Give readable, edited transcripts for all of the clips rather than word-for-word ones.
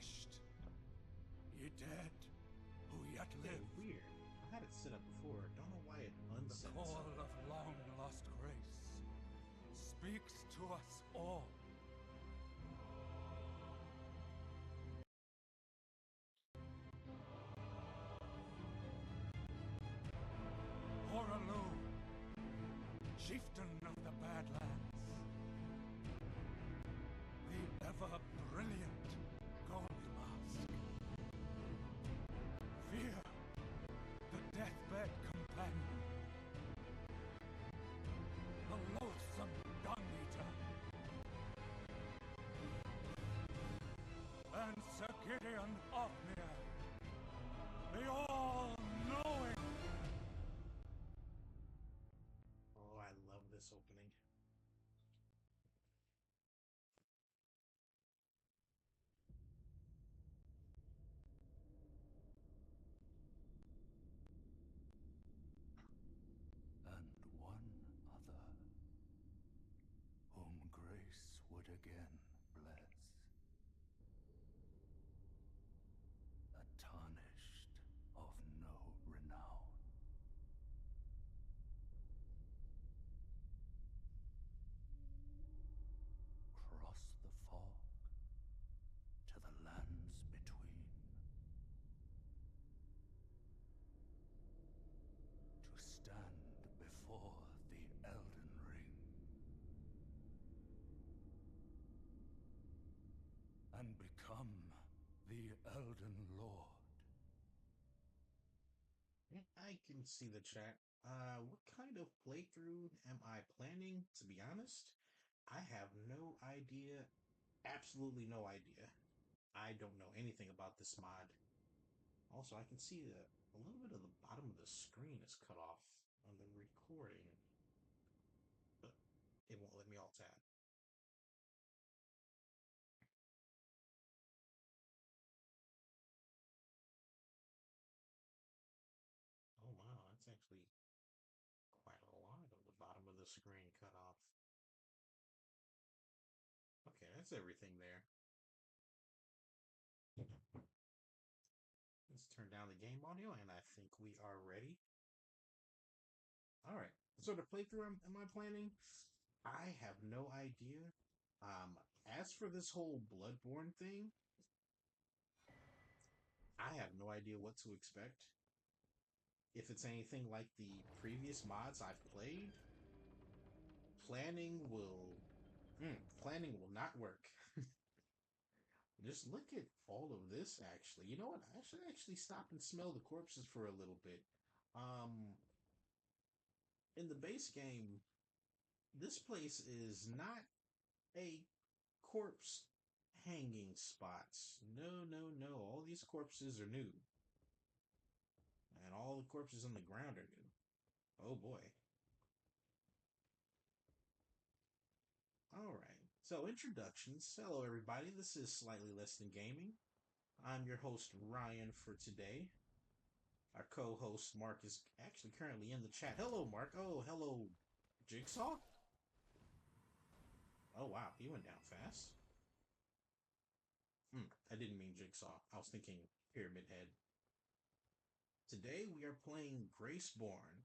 finished. Ye dead, who yet Yeah, live. weird. I had it set up before. Don't know why it The unsets call it. of long lost grace speaks to us all. Horalu, chieftain of the Badlands, the ever-brilliant Gold Mask, Fear, the deathbed companion, the loathsome dung-eater, and Sir Gideon Othmere, the all-knowing. Oh, I love this opening. And one other, whom grace would again bless, a tarnished of no renown. Cross the fog to the lands between, to stand before the Elden Ring and become the Elden Lord. I can see the chat. What kind of playthrough am I planning? To be honest, I have no idea. Absolutely no idea. I don't know anything about this mod. Also, I can see that a little bit of the bottom of the screen is cut off on the recording, but it won't let me alt tab. Oh wow, that's actually quite a lot of the bottom of the screen cut off. Okay, that's everything there. Let's turn down the game audio, and I think we are ready. All right. So the playthrough am I planning? I have no idea. As for this whole Bloodborne thing, I have no idea what to expect. If it's anything like the previous mods I've played, planning will planning will not work. Just look at all of this. Actually, you know what? I should actually stop and smell the corpses for a little bit. Um, in the base game, this place is not a corpse hanging spots. No, no, no. All these corpses are new. And all the corpses on the ground are new. Oh boy. Alright. So, introductions. Hello, everybody. This is Slightly Less Than Gaming. I'm your host, Ryan, for today. Our co host, Mark, is actually currently in the chat. Hello, Mark. Oh, hello, Jigsaw? Oh, wow. He went down fast. I didn't mean Jigsaw. I was thinking Pyramid Head. Today we are playing Graceborne,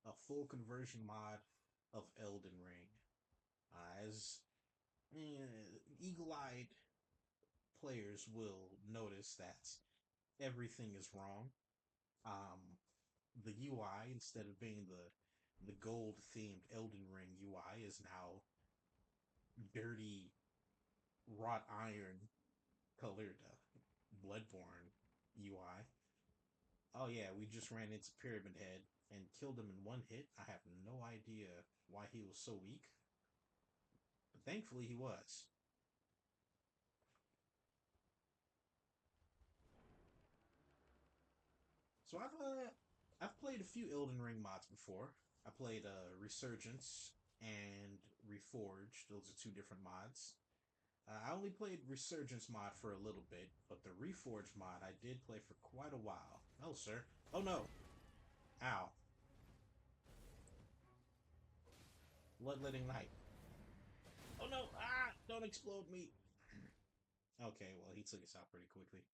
a full conversion mod of Elden Ring. As eagle-eyed players will notice that everything is wrong. The UI, instead of being the gold-themed Elden Ring UI, is now dirty wrought iron colored Bloodborne UI. Oh yeah, we just ran into Pyramid Head and killed him in one hit. I have no idea why he was so weak. But thankfully he was. So I've played a few Elden Ring mods before. I played Resurgence and Reforged. Those are two different mods. I only played Resurgence mod for a little bit, but the Reforged mod I did play for quite a while. Oh, sir. Oh, no. Ow. Bloodletting Night. Oh, no. Ah! Don't explode me. Okay, well, he took us out pretty quickly.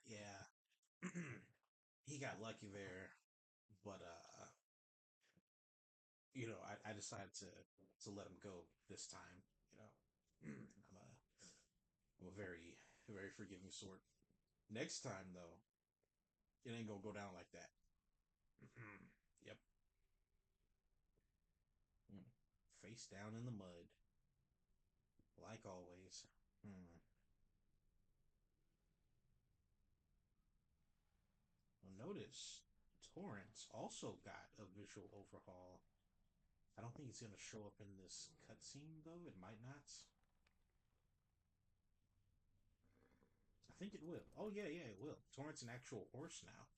Yeah. He got lucky there, but I decided to let him go this time. You know, I'm a very forgiving sort. Next time though, it ain't gonna go down like that. Yep. Mm. Face down in the mud, like always. Hmm. Well, notice Torrance also got a visual overhaul. I don't think it's gonna show up in this cutscene though. It might not. I think it will. Oh yeah, it will. Torrance an actual horse now.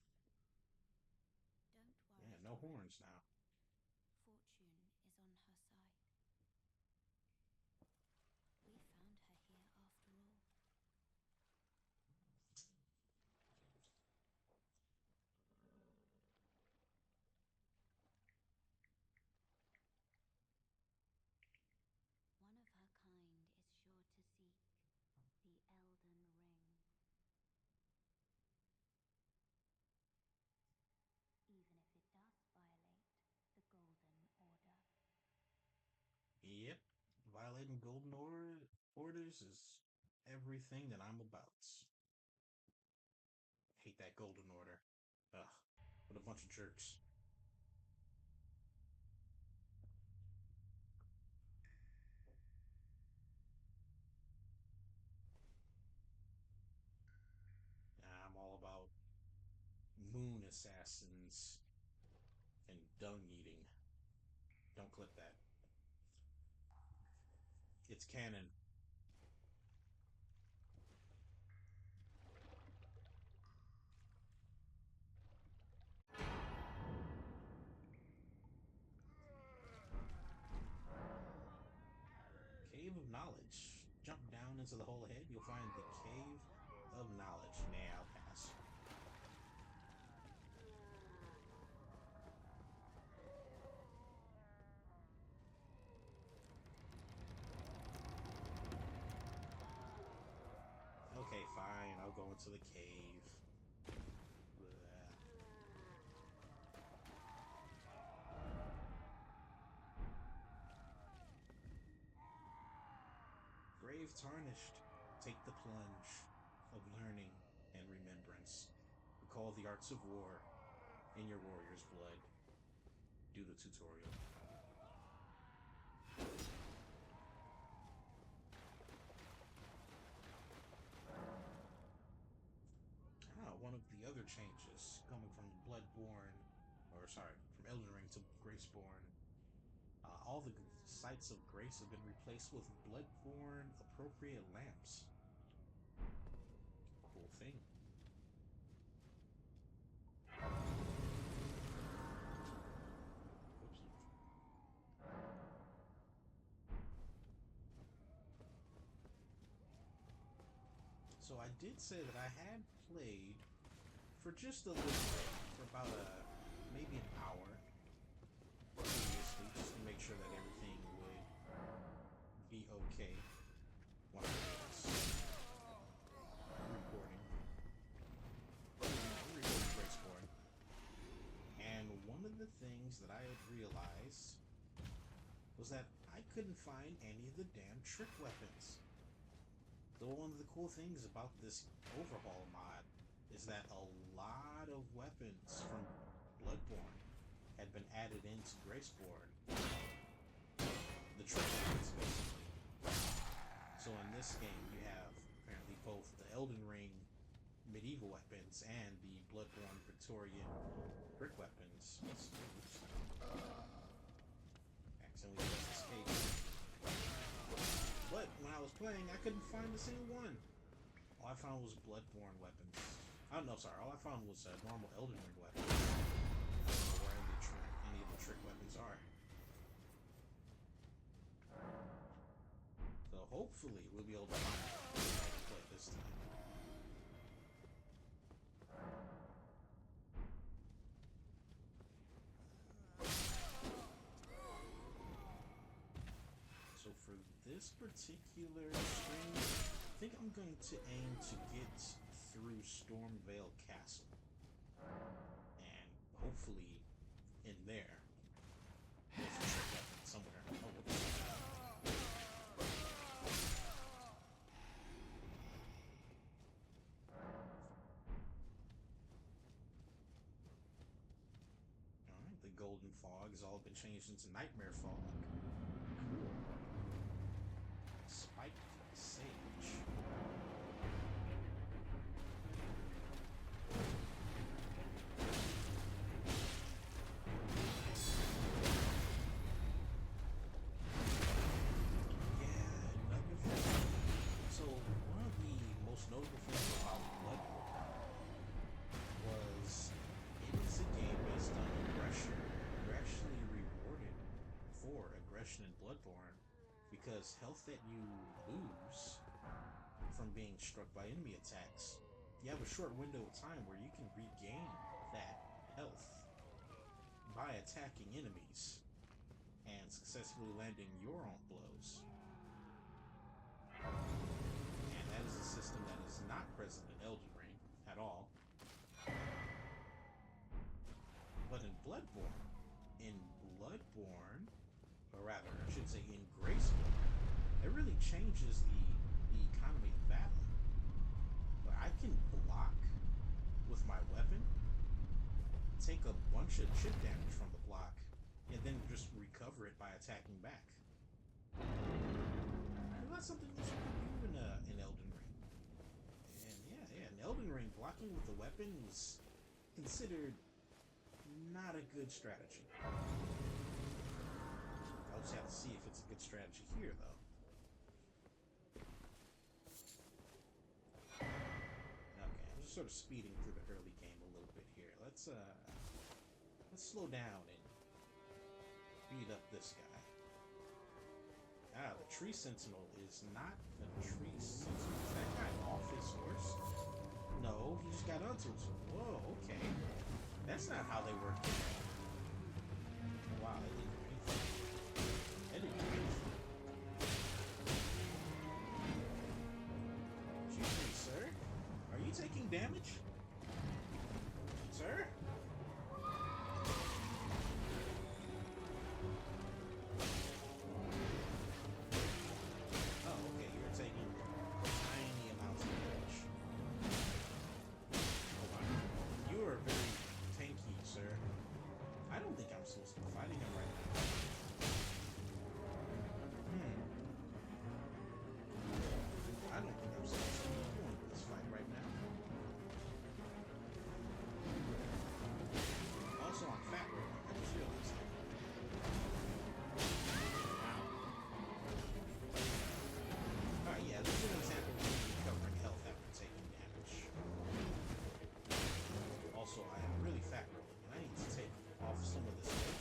Don't worry. Yeah, no horns now. Fortune is on her side. We found her here after all. One of her kind is sure to seek the Elden Ring. Even if it does violate the Golden Order. Yep. Violating orders is everything that I'm about. Hate that golden order. Ugh. What a bunch of jerks. I'm all about moon assassins and dung eating. Don't clip that. It's canon. Cave of Knowledge. Jump down into the hole ahead. You'll find the Cave of Knowledge. Nah, I'll pass. Okay, fine. I'll go into the cave. Blah. Grave tarnished. Take the plunge of learning and remembrance. Recall the arts of war in your warrior's blood. Do the tutorial. One of the other changes coming from Bloodborne, or sorry, from Elden Ring to Graceborne, all the sites of grace have been replaced with Bloodborne appropriate lamps. Cool thing. Oops. So I did say that I had played for just a little bit, for about maybe an hour previously, just to make sure that everything would be okay when I was recording. We're recording Graceborne. And one of the things that I had realized was that I couldn't find any of the damn trick weapons. So one of the cool things about this overhaul mod is that a lot of weapons from Bloodborne had been added into Graceborne. The trick weapons, basically. So in this game, you have apparently both the Elden Ring medieval weapons and the Bloodborne Victorian brick weapons. Accidentally escaped. But when I was playing, I couldn't find a single one. All I found was Bloodborne weapons. Oh no, sorry. All I found was normal Elden Ring weapons. I don't know where any of the trick weapons are. So hopefully we'll be able to find play this time. this particular stream, I think I'm going to aim to get through Stormvale Castle. And hopefully in there, there's a trick weapon somewhere. Oh, whoops. Alright, the Golden Fog has all been changed into Nightmare Fog. Cool. Spike Sage. Notable thing about Bloodborne was it is a game based on aggression. You're actually rewarded for aggression in Bloodborne because health that you lose from being struck by enemy attacks, you have a short window of time where you can regain that health by attacking enemies and successfully landing your own blows. That is a system that is not present in Elden Ring at all. But in Bloodborne, or rather, I should say in Graceborne, it really changes the economy of battle. But I can block with my weapon, take a bunch of chip damage from the block, and then just recover it by attacking back. And that's something you should do in Elden Ring. And yeah, in Elden Ring, blocking with the weapon was considered not a good strategy. I'll just have to see if it's a good strategy here, though. Okay, I'm just sort of speeding through the early game a little bit here. Let's slow down and beat up this guy. Ah, the tree sentinel is not a tree sentinel. Is that guy off his horse? No, he just got onto it. Whoa, okay. That's not how they work. Wow, that didn't do anything. That didn't do anything. Excuse me, sir? Are you taking damage? Sir? Supposed to be fighting him right now. I don't think I'm supposed to be doing this fight right now. Also, I'm fat right now. I just realized that. Wow. Alright, yeah, this is an example of me recovering health after taking damage. Also, I am really fat rolling, and I need to take off some of this weight.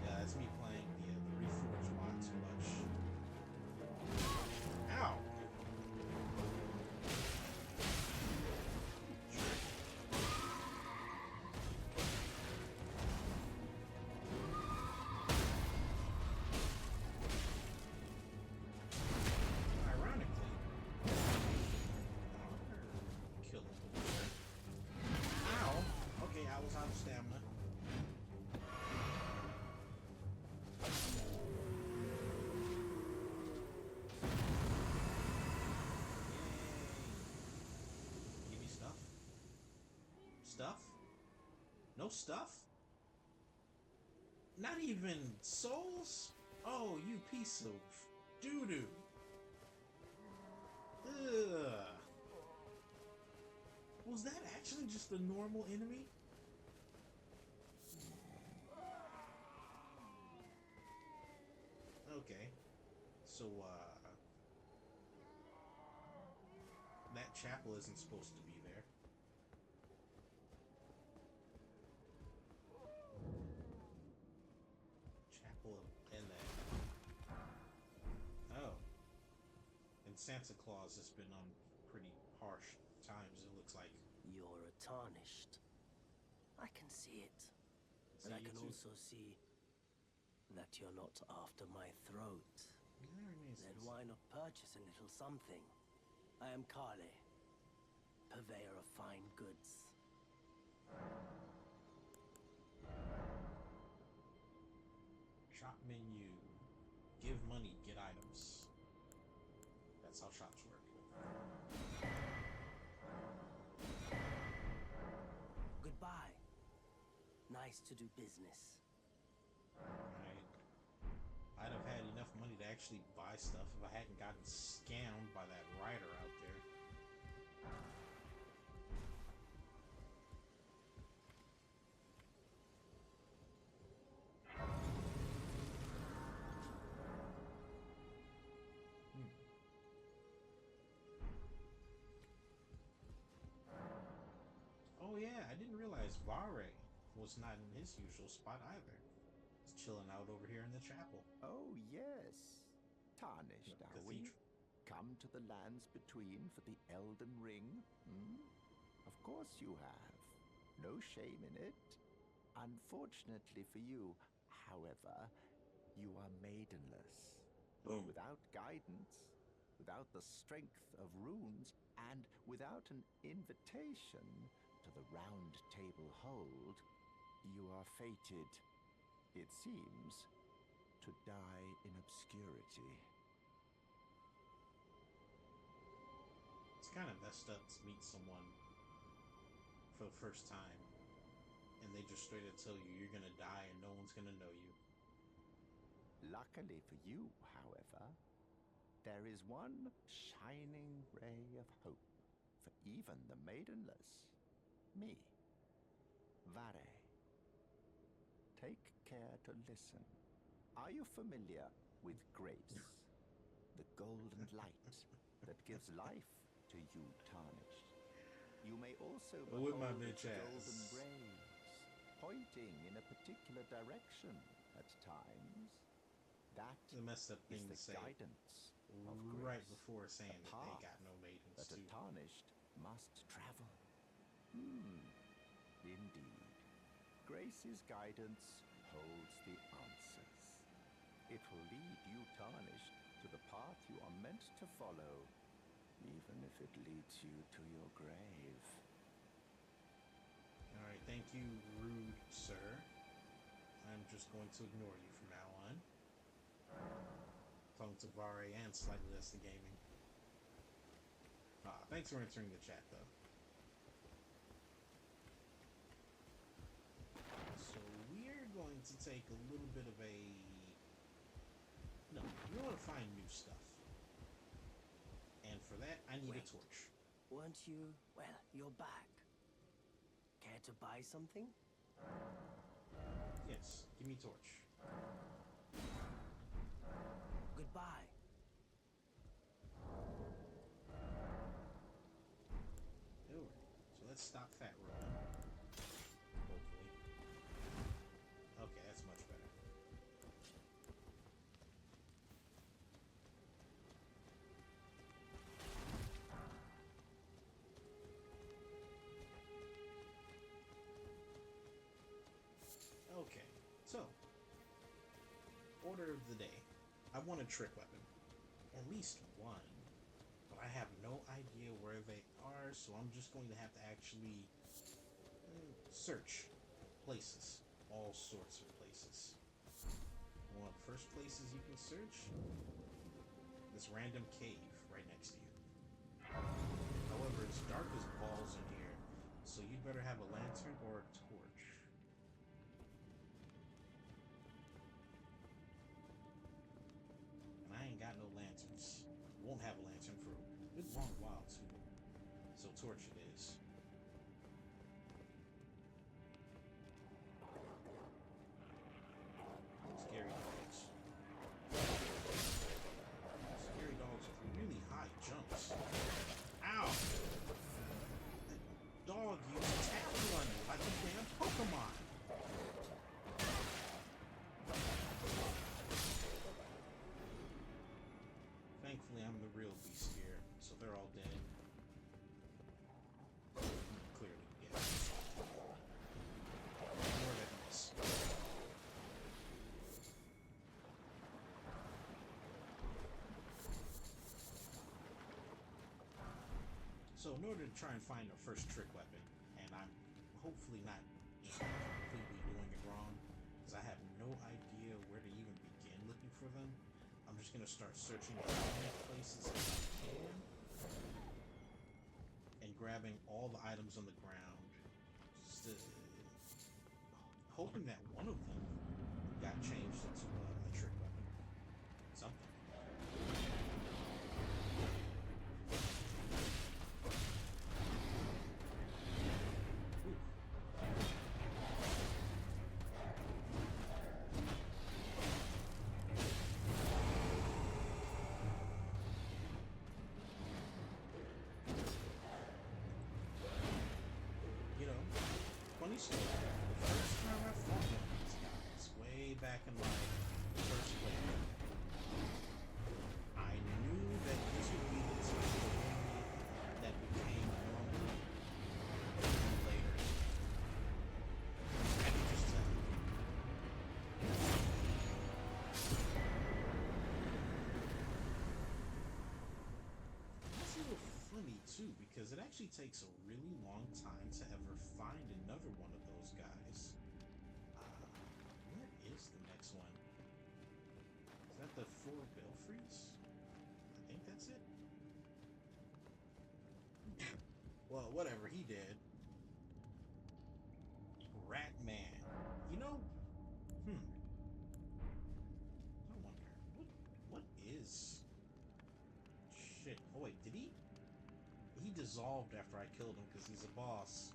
Yeah, that's me playing the Reforged mod too much. Ow! Ironically, kill him. Ow! Okay, I was out of stamina. Give me stuff? Stuff? No stuff? Not even souls? Oh, you piece of doo-doo. Ugh. Was that actually just a normal enemy? Okay. So, that chapel isn't supposed to be there. Chapel and that. Oh. And Santa Claus has been on pretty harsh times, it looks like. You're a tarnished. I can see it. See But I you can too. also see that you're not after my throat, then why not purchase a little something? I am Kale, purveyor of fine goods. Shop menu. Give money, get items. That's how shops work. Goodbye. Nice to do business. Alright. I'd have had enough money to actually buy stuff if I hadn't gotten scammed by that rider out there. Oh yeah, I didn't realize Vare was not in his usual spot either. He's chilling out over here in the chapel. Oh yes, tarnished are we? Come to the lands between for the Elden Ring? Hmm? Of course you have. No shame in it. Unfortunately for you, however, you are maidenless. Boom. Without guidance, without the strength of runes, and without an invitation to the round table hold, you are fated, it seems, to die in obscurity. It's kind of messed up to meet someone for the first time and they just straight up tell you you're gonna die and no one's gonna know you. Luckily for you, however, there is one shining ray of hope for even the maidenless. Me, Vare. Take care to listen. Are you familiar with grace? The golden light that gives life to you, tarnished. You may also With my behold bitch its ass. golden rays, pointing in a particular direction at times. That The messed up thing is to the say guidance of right grace. before saying The that they path got no maidens that a too. tarnished must travel. Indeed. Grace's guidance holds the answers. It will lead you, tarnished, to the path you are meant to follow, even if it leads you to your grave. Alright, thank you, rude sir. I'm just going to ignore you from now on. Talking to Vare and Slightly Less the Gaming. Thanks for entering the chat, though. So we're going to take a little bit of a... No, we want to find new stuff. And for that, I need a Wait. torch. Weren't you? Well, you're back. Care to buy something? Yes, give me a torch. Goodbye. Alright, so let's stop fat rolling. Hopefully. Okay, that's much better. Okay, so order of the day. I want a trick weapon. At least one. But I have no idea where they are, so I'm just going to have to actually search places. All sorts of places. One of the first places you can search? This random cave right next to you. However, it's dark as balls in here, so you'd better have a lantern or a torch. And I ain't got no lanterns. Won't have a lantern for a good long while, too. So torch it is. Scary dogs. Scary dogs with really high jumps. Ow! That dog used tackle on you like a damn Pokemon! So in order to try and find a first trick weapon, and I'm hopefully not just completely doing it wrong, because I have no idea where to even begin looking for them, I'm just going to start searching as many places as I can, and grabbing all the items on the ground, just hoping that one of them got changed into a trick weapon. Something. You know, funny story. The first time I fought one of these guys, way back in my first playthrough, I knew that this would be the type of enemy that became normal later. I can just tell. It's a little funny too, because it actually takes a really long time to ever find another one of those guys. Where is the next one? Is that the four belfries? I think that's it. Well, whatever he did. Rat Man. You know, I wonder what is. Shit. Oh wait, did he? He dissolved after I killed him because he's a boss.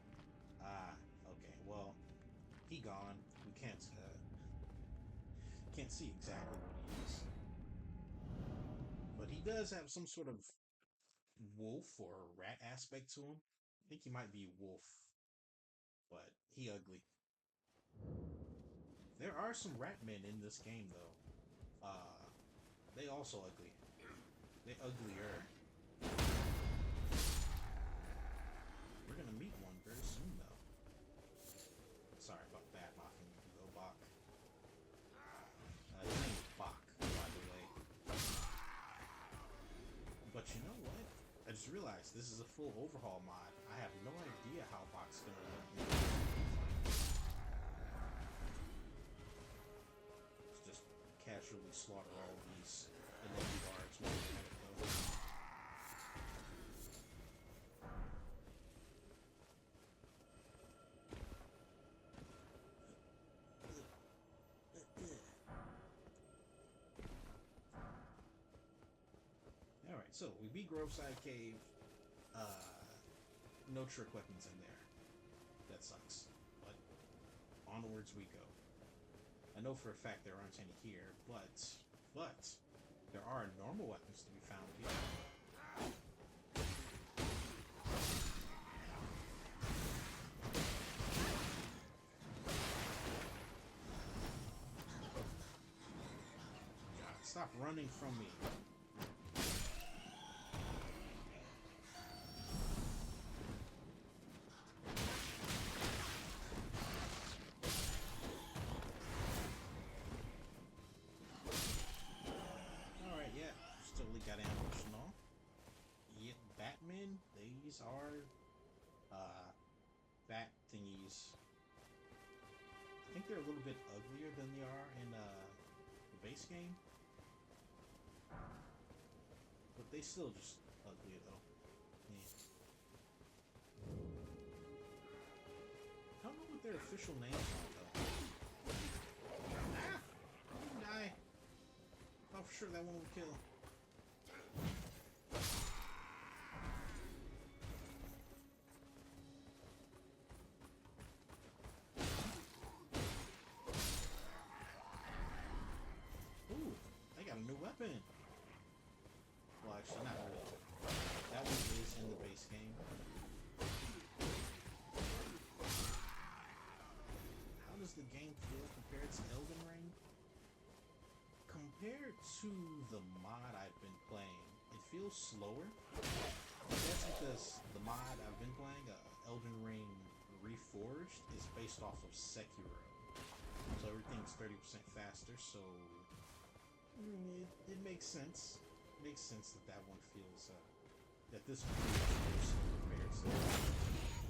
Ah, okay. Well, he gone. We can't see exactly what he is, but he does have some sort of wolf or rat aspect to him. I think he might be wolf, but he ugly. There are some rat men in this game though. They also ugly. They uglier. We're gonna meet one very soon though. Sorry about bad mouthing you though, Bach. His name is Bach, by the way. But you know what? I just realized this is a full overhaul mod. I have no idea how Bach's gonna look. Let's just casually slaughter all of these enemy guards while we're at it though. Alright, so we beat Groveside Cave. No trick weapons in there. That sucks. But onwards we go. I know for a fact there aren't any here, but there are normal weapons to be found here. God, stop running from me. Got ambushed and all. Yeah, Batman, these are bat thingies. I think they're a little bit uglier than they are in the base game. But they still just ugly though. Yeah. I don't know what their official names are though. Ah! You can die. Oh, for sure that one would kill. Ooh, they got a new weapon. Well, actually, not really. That one is in the base game. How does the game feel compared to Elden Ring? Compared to the mod I've been playing, it feels slower. That's because the mod I've been playing, Elden Ring Reforged, is based off of Sekiro. So everything's 30% faster, so it makes sense. It makes sense that that one feels that this one is compared to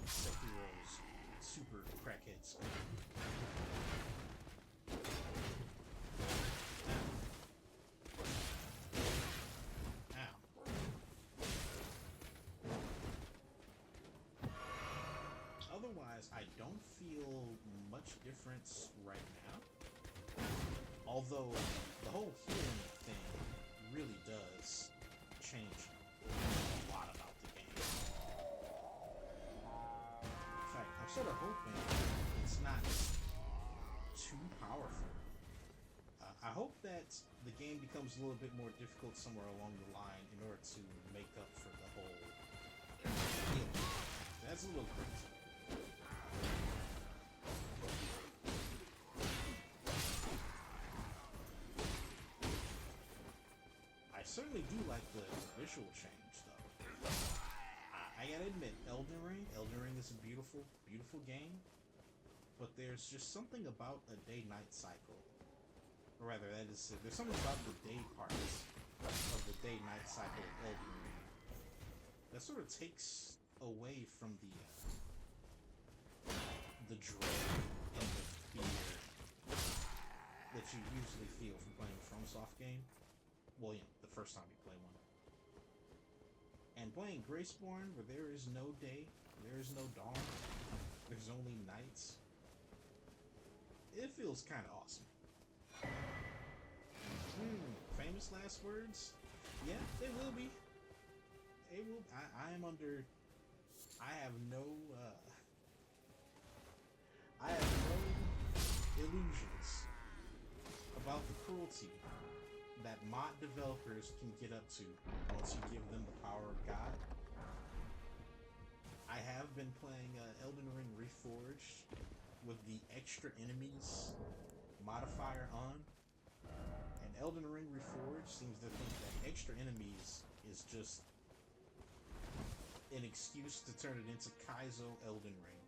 Sekiro's super crackhead speed. Otherwise, I don't feel much difference right now. Although the whole healing thing really does change a lot about the game. In fact, I'm sort of hoping it's not too powerful. I hope that the game becomes a little bit more difficult somewhere along the line in order to make up for the whole healing. That's a little crazy. I certainly do like the visual change, though. I gotta admit, Elden Ring is a beautiful, beautiful game, but there's just something about a day-night cycle. Or rather, that is, there's something about the day parts of the day-night cycle of Elden Ring that sort of takes away from the dread and the fear that you usually feel from playing a FromSoft game. Well, you know, the first time you play one. And playing Graceborne, where there is no day, there is no dawn, there's only nights, it feels kind of awesome. Famous last words? Yeah, they will be. They will. I am under. I have no illusions about the cruelty that mod developers can get up to once you give them the power of God. I have been playing Elden Ring Reforged with the extra enemies modifier on. And Elden Ring Reforged seems to think that extra enemies is just an excuse to turn it into Kaizo Elden Ring.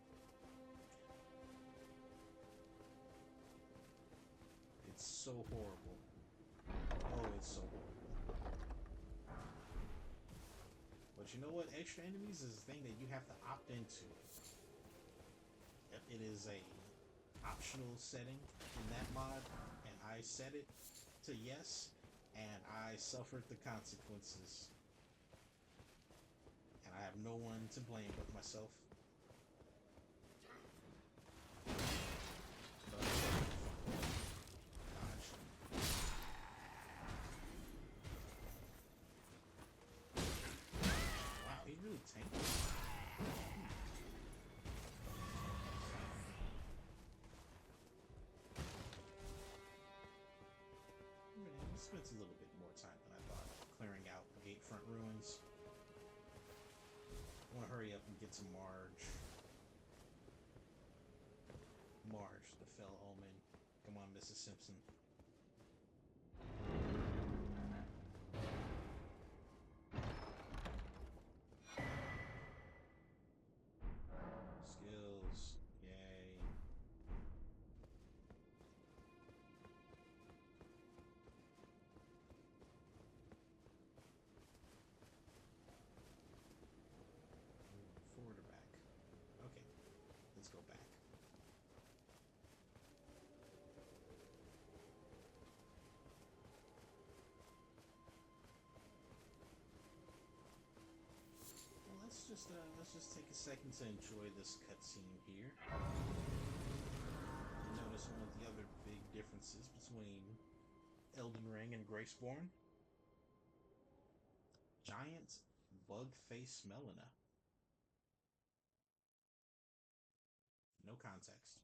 It's so horrible. Oh, it's so horrible. But you know what? Extra enemies is a thing that you have to opt into. It is a optional setting in that mod, and I set it to yes, and I suffered the consequences. And I have no one to blame but myself. But gosh. Wow, he really tanked it. Spent a little bit more time than I thought clearing out Gatefront ruins. I want to hurry up and get to Marge. Marge, the fell omen. Come on, Mrs. Simpson. Skills. Yay. Forward or back? Okay, let's go back. Well, let's just take a second to enjoy this cutscene here. You notice one of the other big differences between Elden Ring and Graceborne? Giant bug face Melina. No context.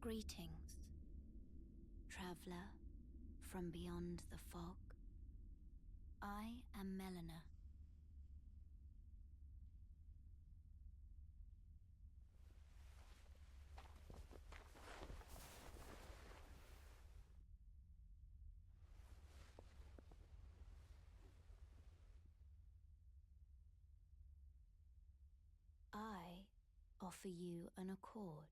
Greetings, traveler from beyond the fog. I am Melina. offer you an accord.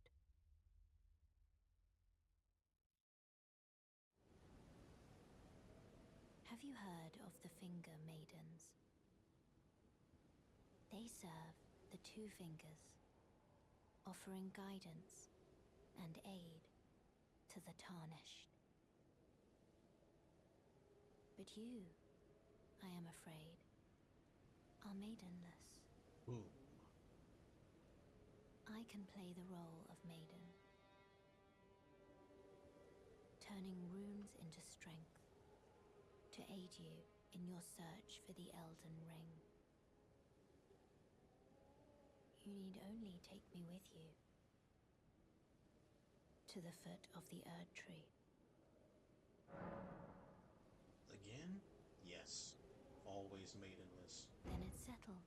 Have you heard of the Finger Maidens? They serve the Two Fingers, offering guidance and aid to the tarnished. But you, I am afraid, are maidenless. Boom. I can play the role of maiden, turning runes into strength to aid you in your search for the Elden Ring. You need only take me with you to the foot of the Erd Tree. Again? Yes. Always maidenless. Then it's settled.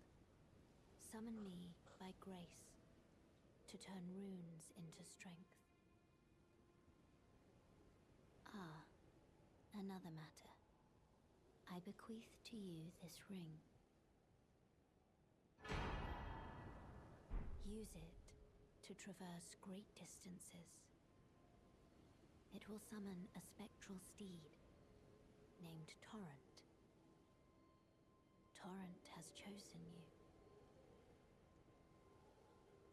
Summon me by grace to turn runes into strength. Ah, another matter. I bequeath to you this ring. Use it to traverse great distances. It will summon a spectral steed named Torrent. Torrent has chosen you.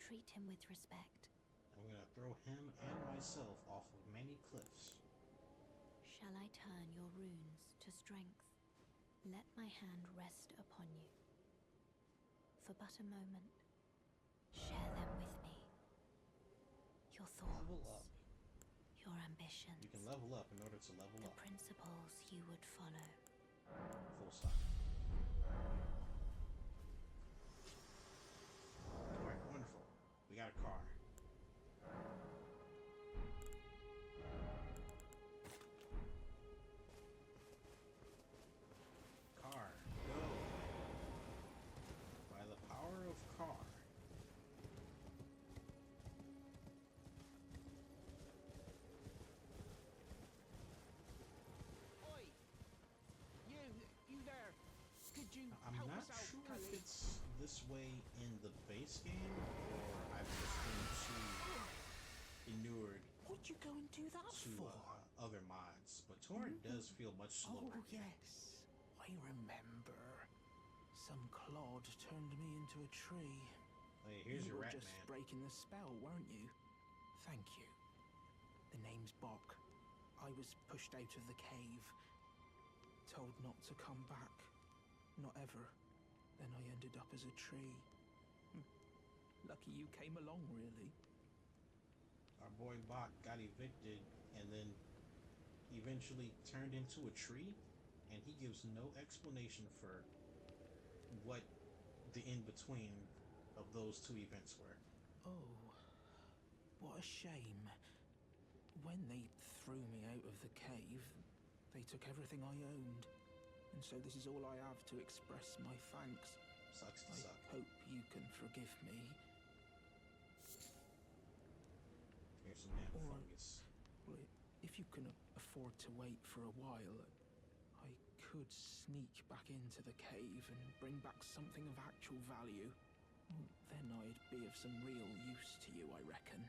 Treat him with respect. I'm gonna throw him and myself off of many cliffs. Shall I turn your runes to strength? Let my hand rest upon you. For but a moment, share them with me. Your thoughts, Level up. your ambitions, You can level up in order to level the up. principles you would follow. Full stop. Alright, wonderful. We got a car. Car, go. By the power of car. Oi! You there? Could you I'm help not us out, sure Kelly? if it's this way in the base game or I've just been too inured What'd you go and do that to for? other mods, but Torrent does feel much slower. Oh, yes. I remember. Some clod turned me into a tree. Hey, here's You your were rat just man. breaking the spell, weren't you? Thank you. The name's Bok. I was pushed out of the cave. Told not to come back. Not ever. Then I ended up as a tree. Lucky you came along, really. Our boy Bach got evicted and then eventually turned into a tree, and he gives no explanation for what the in-between of those two events were. Oh, what a shame. When they threw me out of the cave, they took everything I owned. And so this is all I have to express my thanks. Sucks to I suck. hope you can forgive me. Here's some damn Or- fungus. Well, if you can afford to wait for a while, I could sneak back into the cave and bring back something of actual value. Then I'd be of some real use to you, I reckon.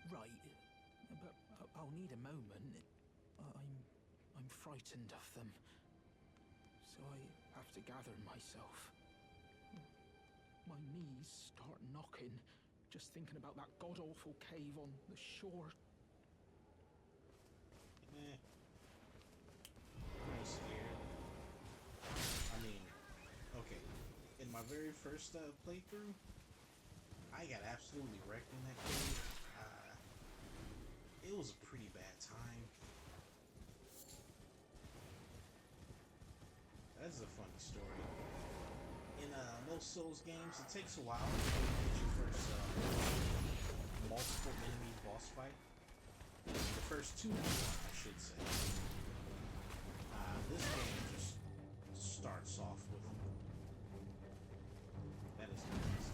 Right, but I'll need a moment. I'm frightened of them, so I have to gather myself. My knees start knocking, just thinking about that god-awful cave on the shore. I'm not scared. I mean, okay. In my very first playthrough, I got absolutely wrecked in that cave. It was a pretty bad time. That's a funny story. In most Souls games, it takes a while to get your first multiple enemy boss fight. The first two, I should say. This game just starts off with that is nice.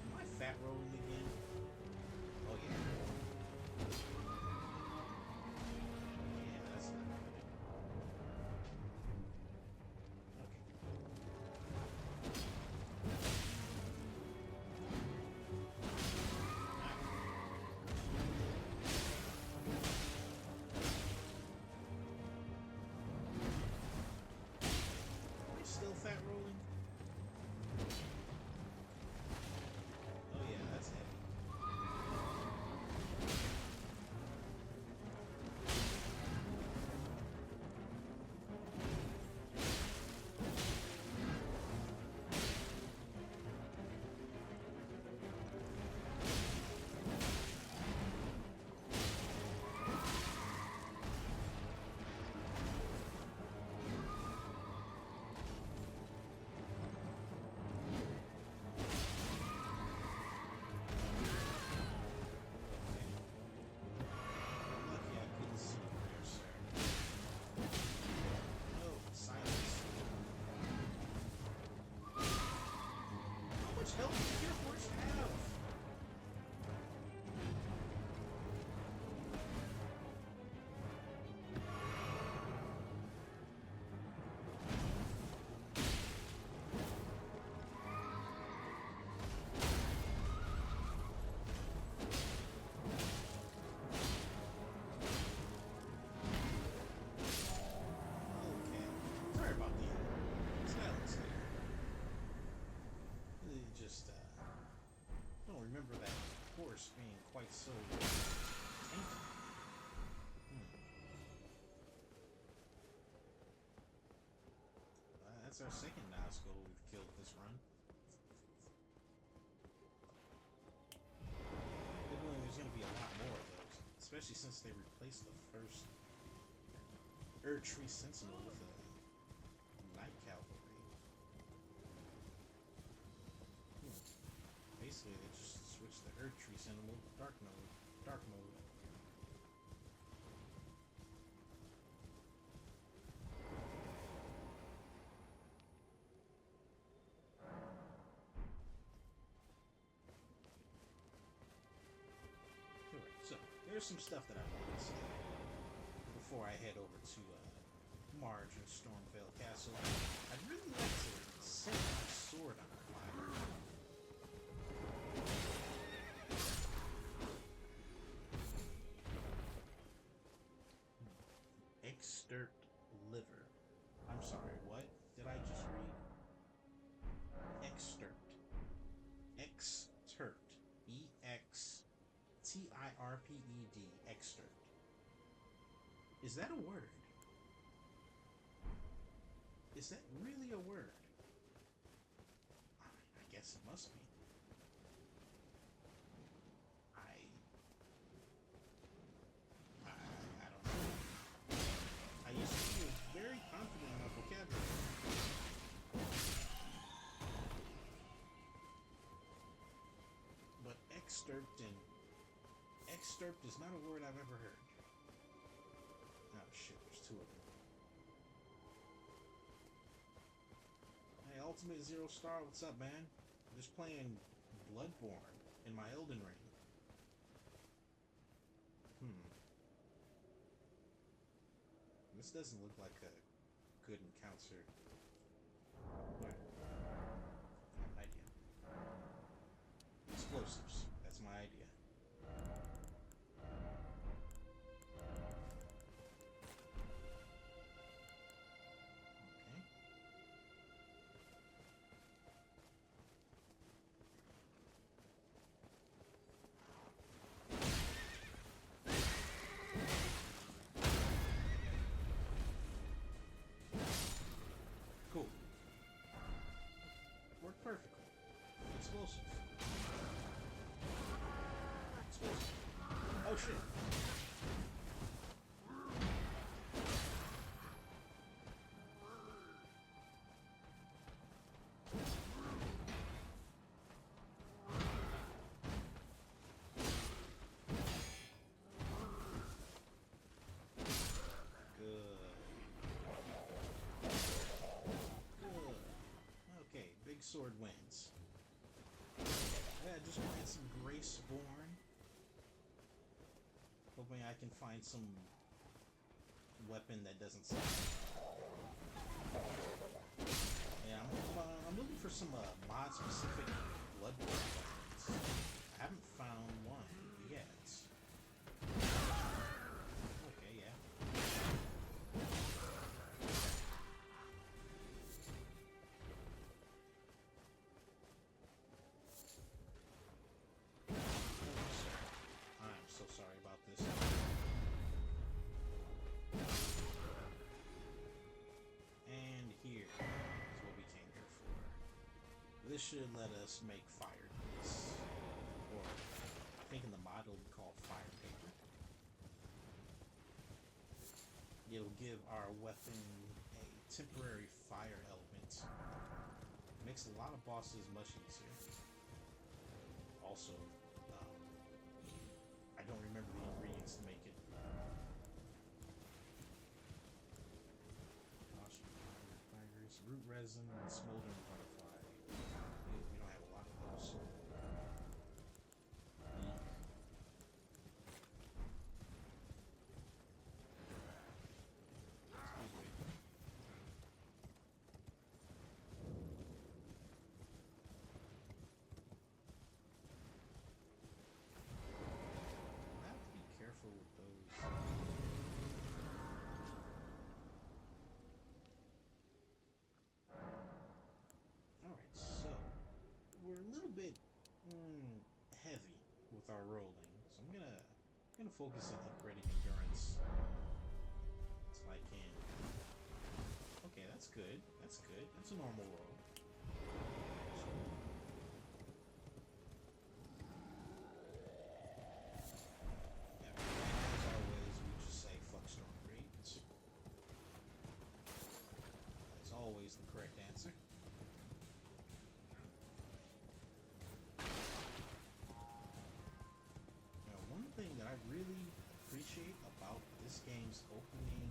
Am I fat rolling again? Oh yeah. Yeah, that's not good. Okay. hell did your horse have? Okay. Sorry about the silence there. Just don't remember that horse being quite so tanky. That's our second Nazgul we've killed this run. There's going to be a lot more of those, especially since they replaced the first Erd Tree Sentinel with a Night Cavalry. Basically, they just switched the Erd Tree Sentinel to Dark mode. So, there's some stuff that I want to say before I head over to Marge and Stormvale Castle. I'd really like to set my sword on fire. Extert liver. I'm sorry, what did I just read? Extert. Extert. E-X-T-I-R-P-E-D. Extert. Is that a word? Is that really a word? I guess it must be. I don't know. I used to feel very confident in my vocabulary. But excerpt is not a word I've ever heard. Oh shit, there's two of them. Hey, Ultimate Zero Star, what's up, man? I'm just playing Bloodborne in my Elden Ring. This doesn't look like a good encounter. Alright. I have an idea. Explosives. That's my idea. Cool. Worked perfectly. Explosives. Explosives. Oh shit. Big sword wins. Yeah, just playing some Graceborne. Hoping I can find some weapon that doesn't suck. Yeah, I'm looking for some mod-specific Bloodborne weapons. I haven't found one yet. Okay, yeah. I'm so sorry about this. And here is what we came here for. This should let us make fire grease. Or, I think in the mod it'll be called fire paper. It'll give our weapon a temporary fire element. Makes a lot of bosses much easier. Also, I don't remember the ingredients to make it. Fire grease, root resin, and smoldering butterfly. We don't have a lot of those. with our rolling, so I'm gonna focus on upgrading endurance until I can. Okay, that's good. That's good. That's a normal roll. Yeah, as always, we just say fuck storm raids. That's always the correct answer. One thing that I really appreciate about this game's opening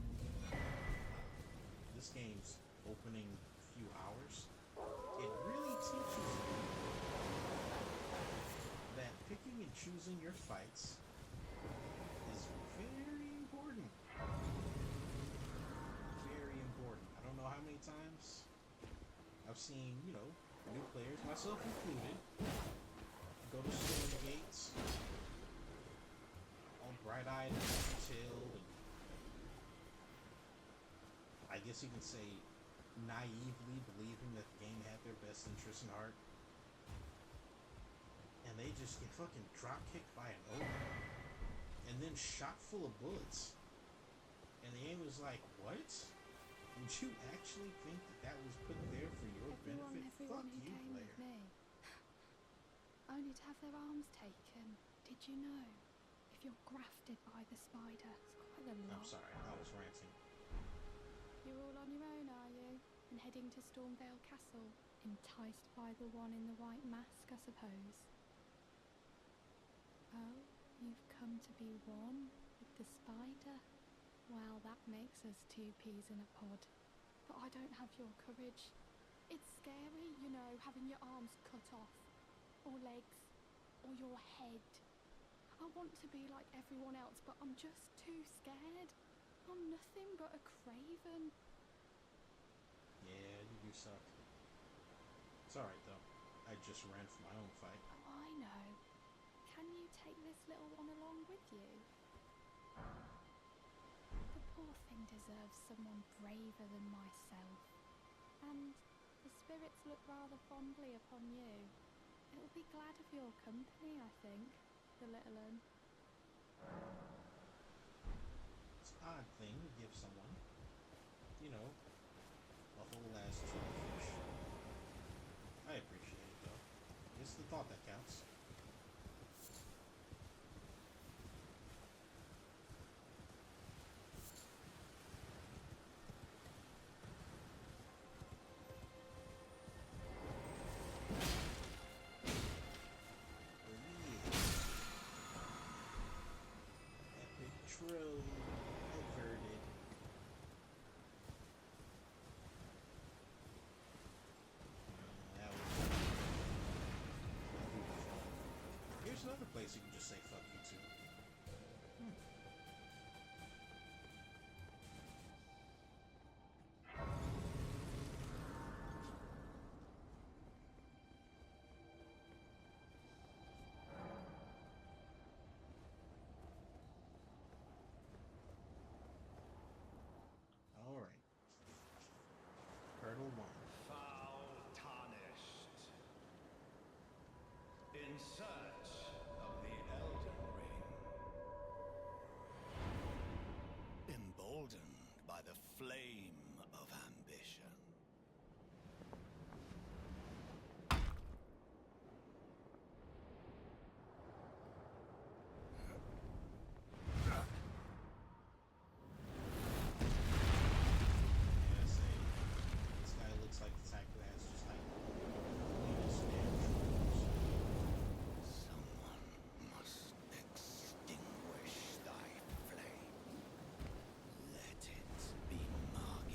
few hours, it really teaches you that picking and choosing your fights is very important. Very important. I don't know how many times I've seen, new players, myself included, go to storm gates all bright-eyed and detailed, and I guess you can say naively believing that the game had their best interest in heart, and they just get fucking drop kicked by an ogre and then shot full of bullets, and the aim was like, what? Would you actually think that was put there for your benefit? Fuck Everyone who you, came player. with me, only to have their arms taken. Did you know? If you're grafted by the spider, it's quite a lot. I'm sorry, I was ranting. You're all on your own, are you? And heading to Stormvale Castle, enticed by the one in the white mask, I suppose. Oh, you've come to be one with the spider? Well, that makes us two peas in a pod. But I don't have your courage. It's scary, having your arms cut off, or legs, or your head. I want to be like everyone else, but I'm just too scared. I'm nothing but a craven. Yeah, you do suck. It's alright though. I just ran for my own fight. Oh, I know. Can you take this little one along with you? The poor thing deserves someone braver than myself. And the spirits look rather fondly upon you. It'll be glad of your company, I think, the little one. It's an odd thing to give someone, a whole ass jellyfish. I appreciate it though. It's the thought that counts. Epic troll averted. That was Here's another place you can just say fuck you to. Alright. Hurdle 1. Foul tarnished. In search of the Elden Ring. Emboldened by the flame of ambition. Yeah, say, this guy looks like the type who has just like cleanest damn shoulders. Someone must extinguish thy flame. Let it be mine.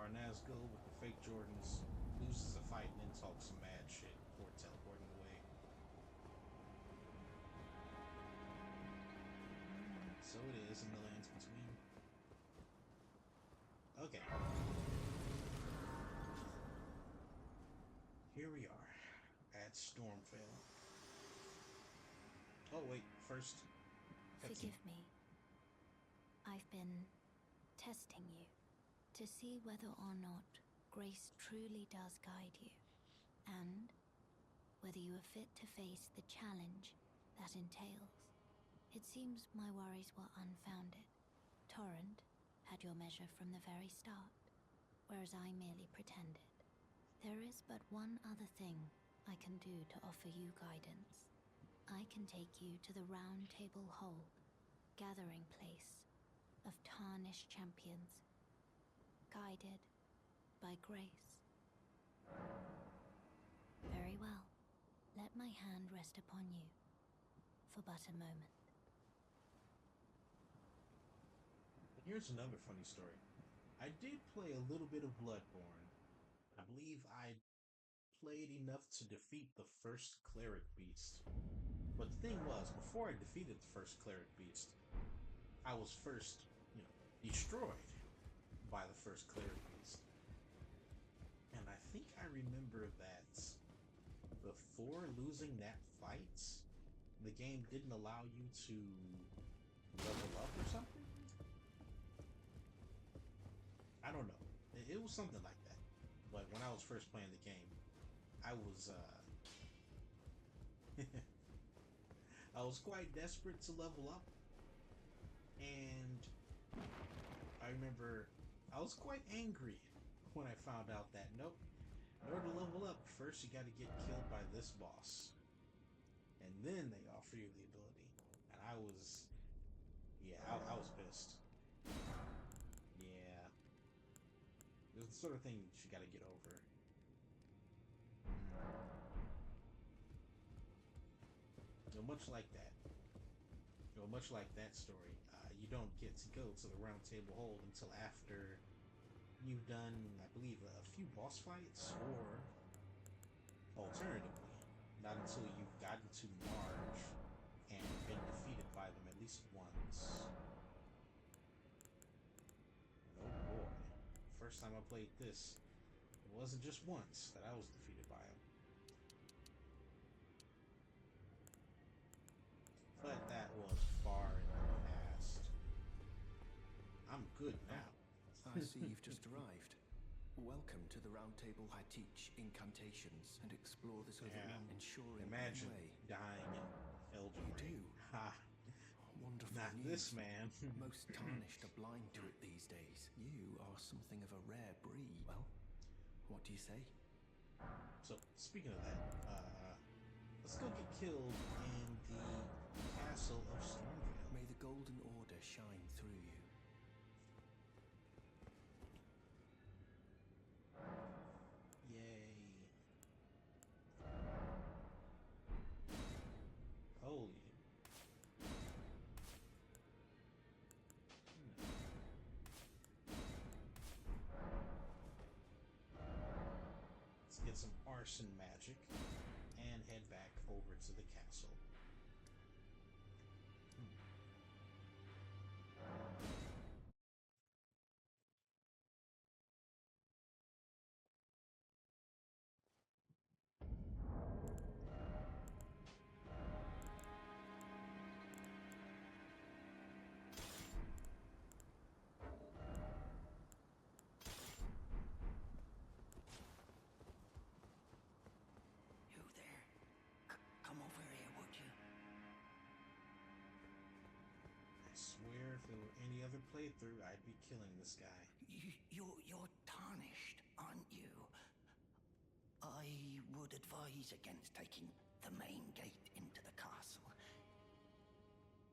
our Nazgul with the fake Jordans loses a fight and then talks some mad shit before teleporting away. So it is in the lands between. Okay. Here we are at Stormvale. Oh wait, first. Forgive me. I've been testing you to see whether or not grace truly does guide you, and whether you are fit to face the challenge that entails. It seems my worries were unfounded. Torrent had your measure from the very start, whereas I merely pretended. There is but one other thing I can do to offer you guidance. I can take you to the Round Table Hold, gathering place of tarnished champions, guided by grace. Very well. Let my hand rest upon you for but a moment. Here's another funny story. I did play a little bit of Bloodborne. I believe I played enough to defeat the first cleric beast. But the thing was, before I defeated the first cleric beast, I was first, destroyed by the first cleric beast. And I think I remember that before losing that fight, the game didn't allow you to level up or something? I don't know. It was something like that. But when I was first playing the game, I was I was quite desperate to level up. And I remember I was quite angry when I found out that nope, in order to level up, first you got to get killed by this boss. And then they offer you the ability. And I was pissed. Yeah. It was the sort of thing that you gotta get over. Much like that. Much like that story, you don't get to go to the Round Table Hold until after you've done, I believe, a few boss fights, or alternatively, not until you've gotten to Marge and been defeated by them at least once. And oh boy, first time I played this, it wasn't just once that I was defeated by him. But that was far in the past. I'm good now. I see you've just arrived. Welcome to the Round Table. I teach incantations and explore this overrun, ensuring Imagine way. dying in Elden Ring. You do? Ha! Wonderful Not news. this man. Most tarnished are blind to it these days. You are something of a rare breed. Well, what do you say? So, speaking of that, let's go get killed in the castle of Stormvale. May the Golden Order shine through you. Yay. Holy. Let's get some arson magic and head back over to the castle. You there? Come over here, would you? I swear if there were any other playthrough, I'd be killing this guy. You're tarnished, aren't you? I would advise against taking the main gate into the castle.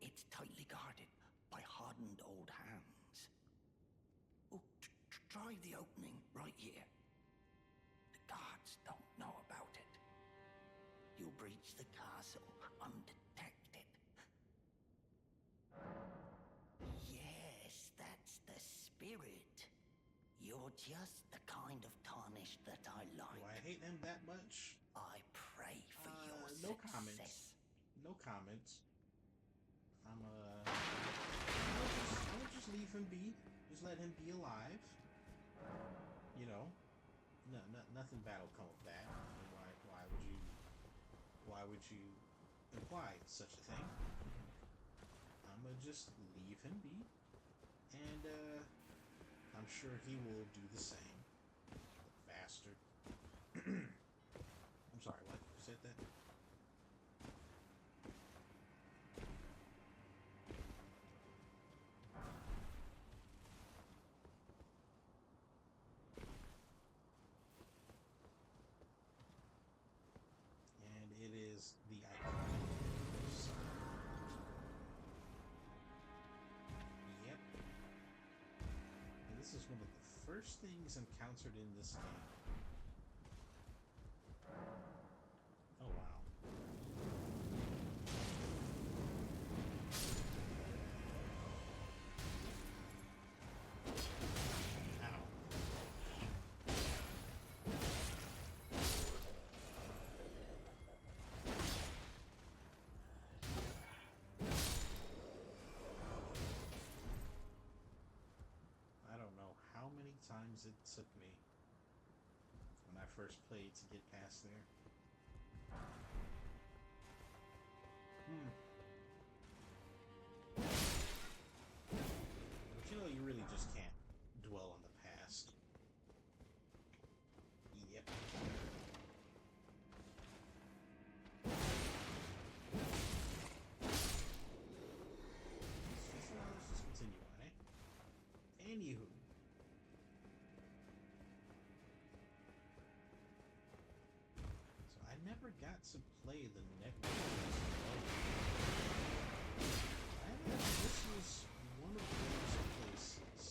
It's tightly guarded by hardened old hands. Oh, try the opening right here. The guards don't know about it. You'll breach the castle undetected. Yes, that's the spirit. You're You're just the kind of tarnished that I like. Do I hate him that much? I pray for your No success. comments. No comments. I'll just leave him be. Just let him be alive. You know, nothing bad will come of that. Why would you imply such a thing? I'm gonna just leave him be, and I'm sure he will do the same. Bastard. I'm sorry, what? You said that? And it is the iconic sign. Yep. And this is one of the first things encountered in this game. Oh wow. Ow. I don't know how many times it took me when I first played to get past there. But you know, you really just can't dwell on the past. Yep. Let's just continue on, eh? Anywho. So I never got to play the NEXUS MODS. This was one of those places.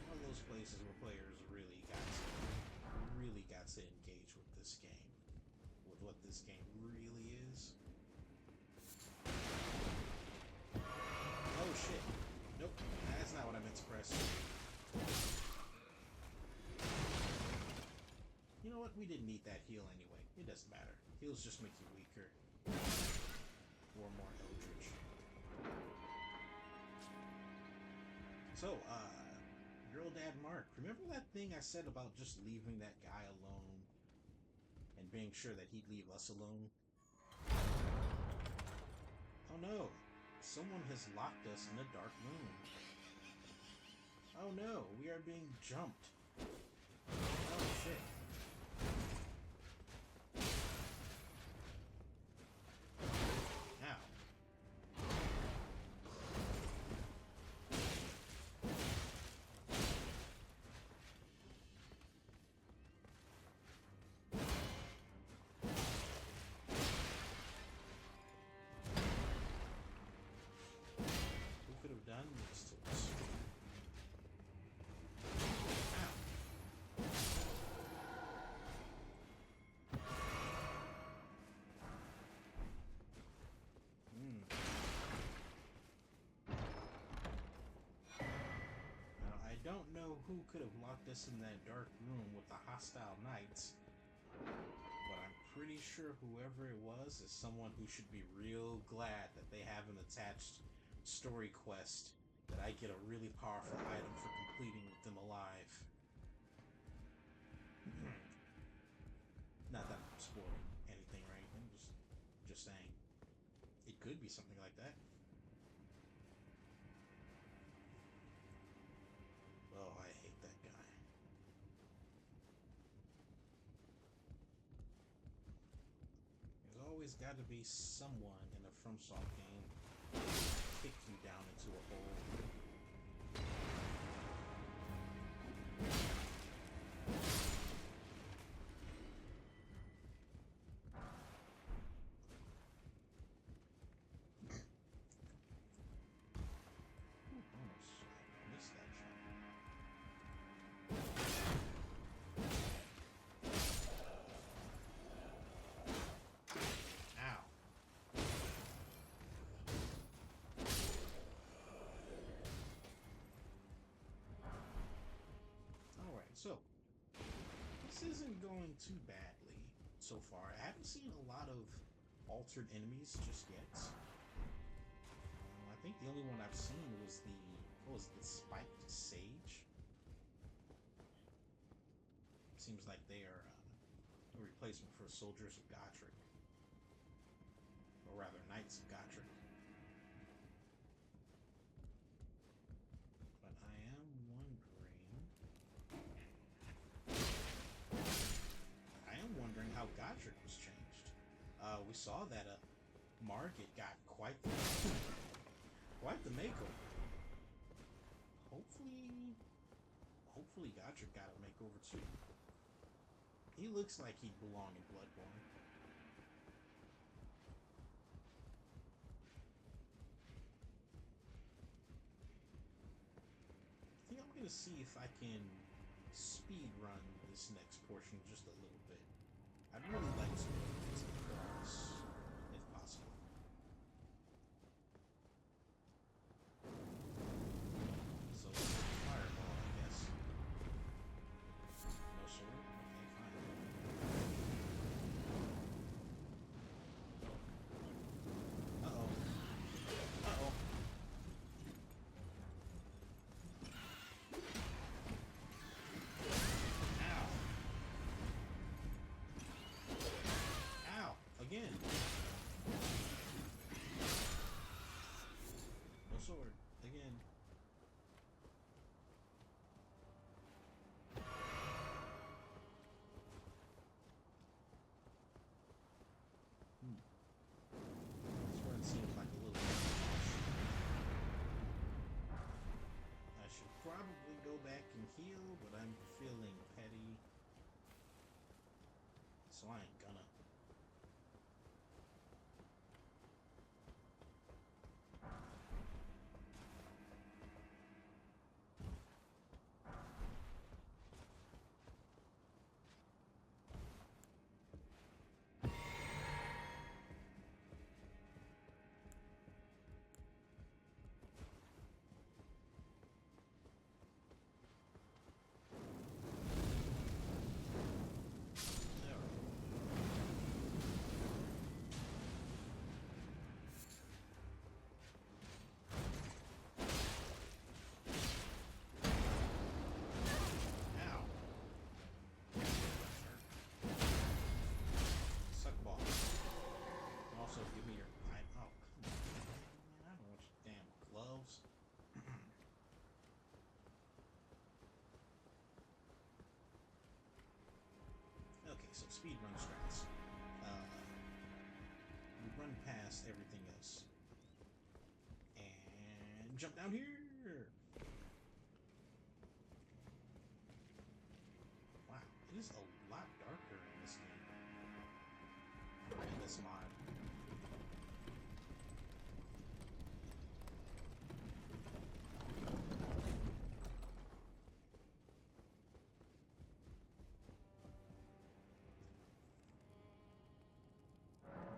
One of those places where players really got to engage with this game. With what this game really is. Oh shit. Nope. That's not what I meant to press. You know what? We didn't need that heal anyway. It doesn't matter. Heals just make you weaker. Or more eldritch. So, your old dad Mark, remember that thing I said about just leaving that guy alone? And being sure that he'd leave us alone? Oh no. Someone has locked us in a dark room. Oh no, we are being jumped. Oh shit. Ow. Who could have done this to us? Ow. Now, I don't know who could have locked us in that dark room with the hostile knights, but I'm pretty sure whoever it was is someone who should be real glad that they have an attached story quest that I get a really powerful item for completing with them alive. Not that I'm spoiling anything or anything, just saying. It could be something like that. Oh, I hate that guy. There's always got to be someone in a FromSoft game who kick you down into a hole. Almost missed that shot. Ow. So, this isn't going too badly so far. I haven't seen a lot of altered enemies just yet. I think the only one I've seen was the spiked sage. Seems like they are a replacement for soldiers of Gotrek. Or rather, knights of Gotrek. But I am wondering how Gotrek was changed. We saw that Margit got quite the makeover. Hopefully Gotrek got a makeover too. He looks like he'd belong in Bloodborne. I think I'm gonna see if I can speed run this next portion just a little bit. I'd really like to get across, if possible. So, fireball, I guess. No sword? Okay, fine. Uh-oh. Uh-oh. Ow. Again. No sword. Again. This one seems like a little bit harsh. I should probably go back and heal, but I'm feeling petty. So I ain't gonna. Ow. Suck ball. And also give me your pipe. Oh, come on. Man, I don't want your damn gloves. Okay, so speed run strats. We run past everything else. And jump down here! Wow, it is a lot darker in this game. In this mod.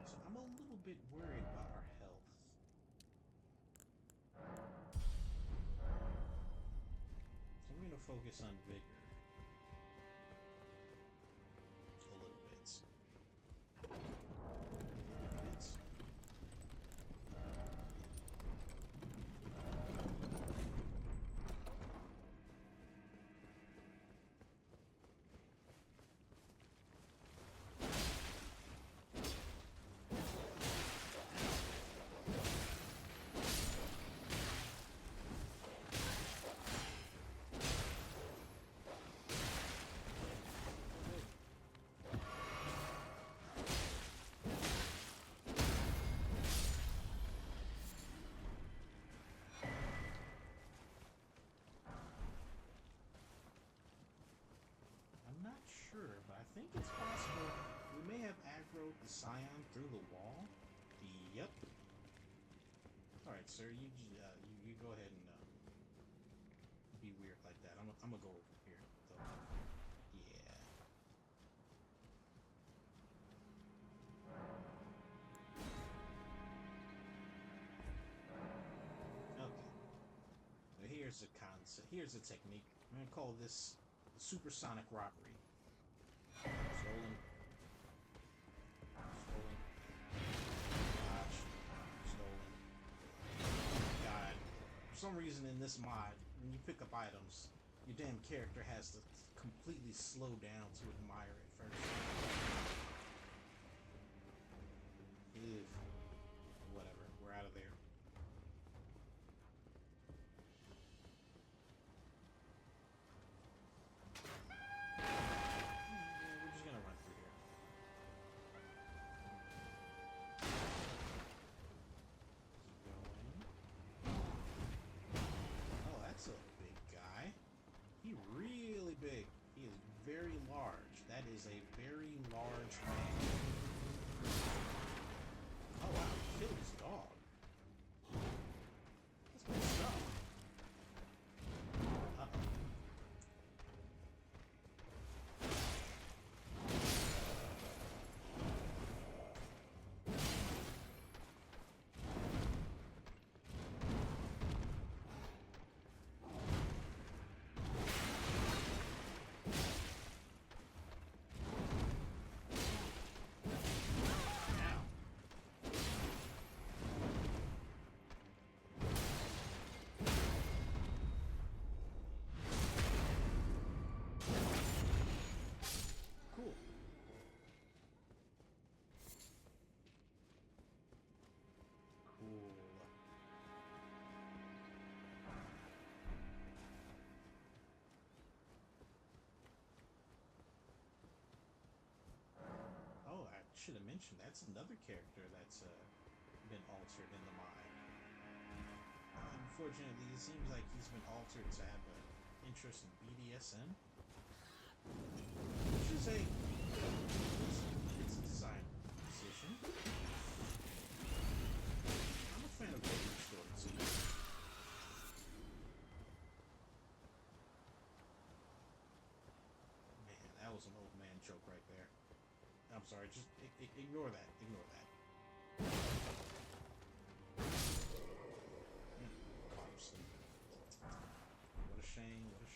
So I'm a little bit worried about our health. So I'm gonna focus on vigor. A little bit. I'm not sure, but I think it's possible we may have aggroed the Scion through the wall. Yep. Alright, sir, you go ahead and be weird like that. I'm gonna go over here, though. Yeah. Okay. So here's a concept. Here's a technique. I'm gonna call this supersonic robbery. Stolen. Stolen. Dodge. Stolen. God. For some reason in this mod, when you pick up items, your damn character has to completely slow down to admire it first. Ew. Whatever. We're out of there. We're just gonna run through here. Keep going. Oh, that's a big guy. He really big. He is very large. That is a very large man. Oh wow, he killed his dog. That's good stuff. Uh-oh. Cool. Cool. Oh, I should have mentioned that's another character that's been altered in the mod. Unfortunately, it seems like he's been altered to have an interest in BDSM. Which is it's a design decision. I'm a fan of Godric stories. Man, that was an old man joke right there. I'm sorry, just ignore that. Ignore that. Caught him sleeping. What a shame, what a shame.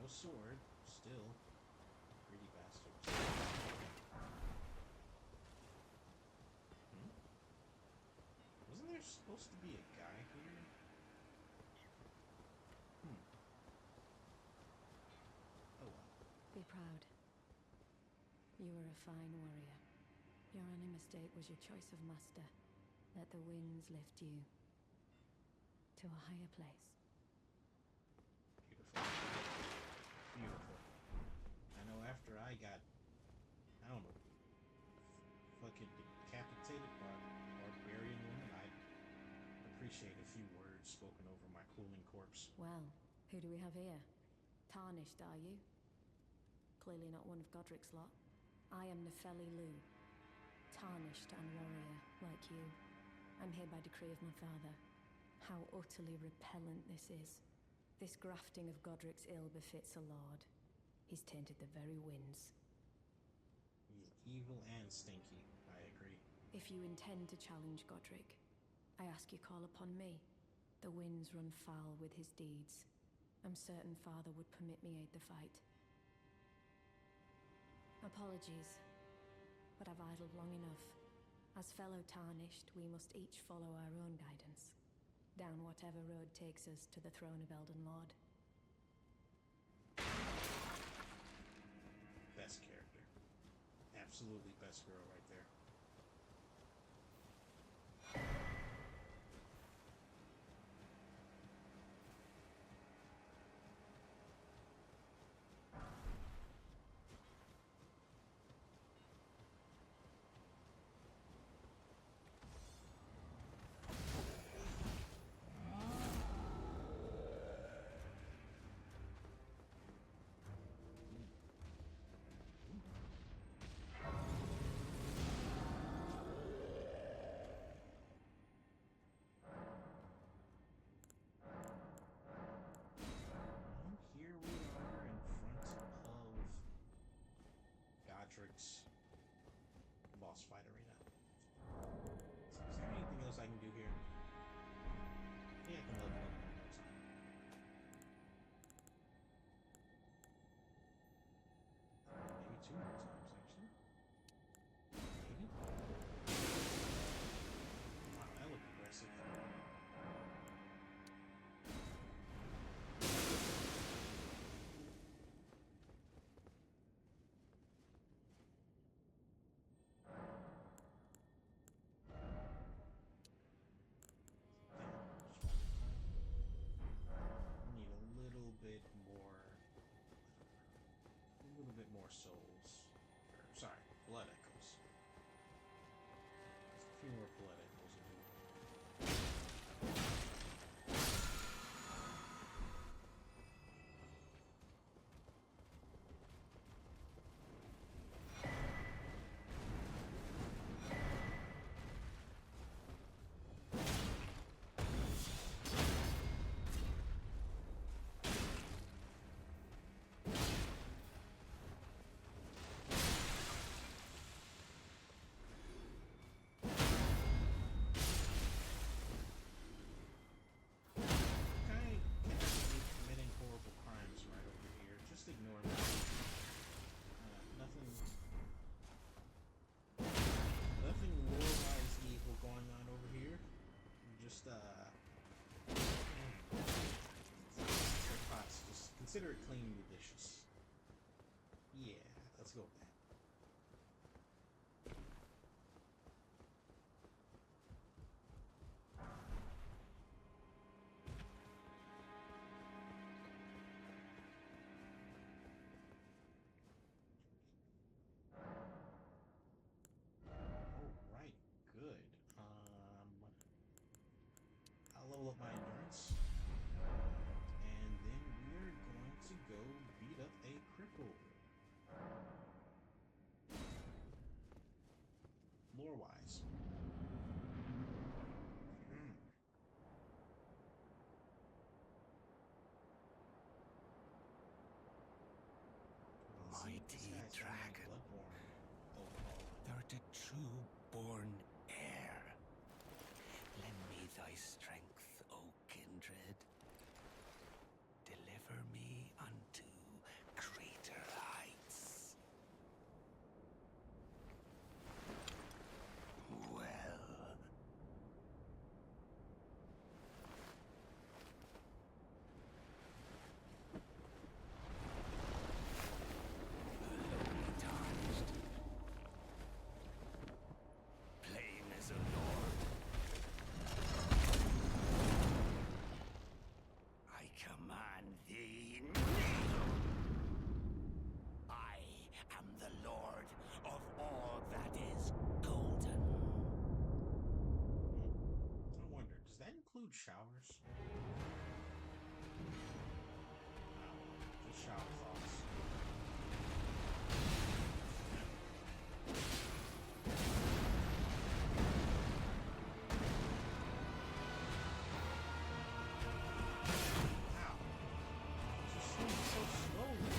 No sword, still. Greedy bastards. Wasn't there supposed to be a guy here? Oh well. Be proud. You were a fine warrior. Your only mistake was your choice of master. Let the winds lift you to a higher place. Beautiful. Beautiful. I know after I got, I don't know, fucking decapitated by a barbarian woman, I'd appreciate a few words spoken over my cooling corpse. Well, who do we have here? Tarnished, are you? Clearly not one of Godric's lot. I am Nefeli Lu. Tarnished and warrior, like you. I'm here by decree of my father. How utterly repellent this is. This grafting of Godric's ill befits a lord. He's tainted the very winds. He's evil and stinky, I agree. If you intend to challenge Godric, I ask you call upon me. The winds run foul with his deeds. I'm certain father would permit me aid the fight. Apologies, but I've idled long enough. As fellow Tarnished, we must each follow our own guidance. Down whatever road takes us to the throne of Elden Lord. Best character. Absolutely best girl right there. blood at those people. Committing horrible crimes right over here. Just ignore me. Nothing lore-wise evil going on over here. Just just consider it cleaning the dishes. Yeah, let's go with that. Alright, good. I'll level up my endurance. And then we're going to go beat up a cripple. Lore-wise. Mighty dragon. Bloodborne overhaul. Thou art a true born heir. Lend me thy strength, O kindred. Deliver me unto greater heights. Well. Plain as a lord. I command thee, kneel! I am the lord of all that is golden. I wonder, does that include showers? Just shower thoughts. Wow. Just seems so slowly.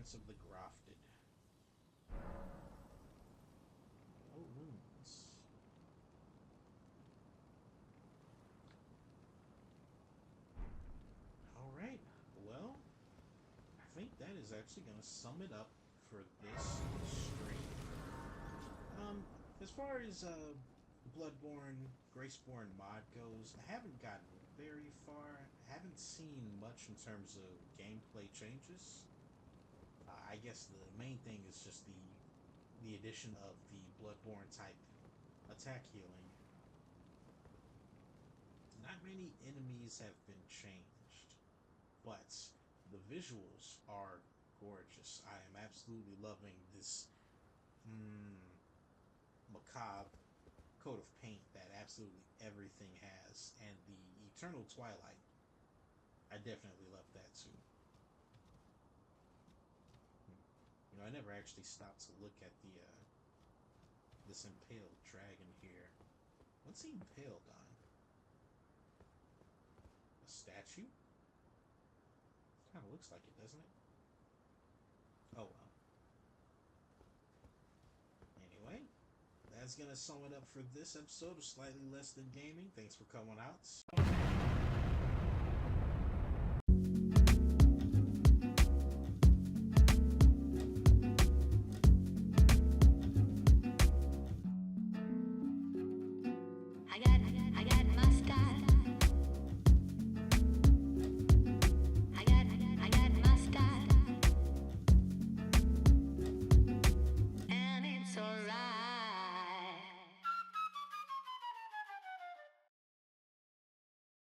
Footprints of the Grafted. No runes. Alright, well, I think that is actually going to sum it up for this stream. As far as Bloodborne, Graceborne mod goes, I haven't gotten very far. I haven't seen much in terms of gameplay changes. I guess the main thing is just the addition of the Bloodborne type attack healing. Not many enemies have been changed, but the visuals are gorgeous. I am absolutely loving this macabre coat of paint that absolutely everything has, and the Eternal Twilight. I definitely love that too. You know, I never actually stopped to look at the this impaled dragon here. What's he impaled on? A statue? Kind of looks like it, doesn't it? Oh well. Anyway, that's gonna sum it up for this episode of Slightly Less Than Gaming. Thanks for coming out.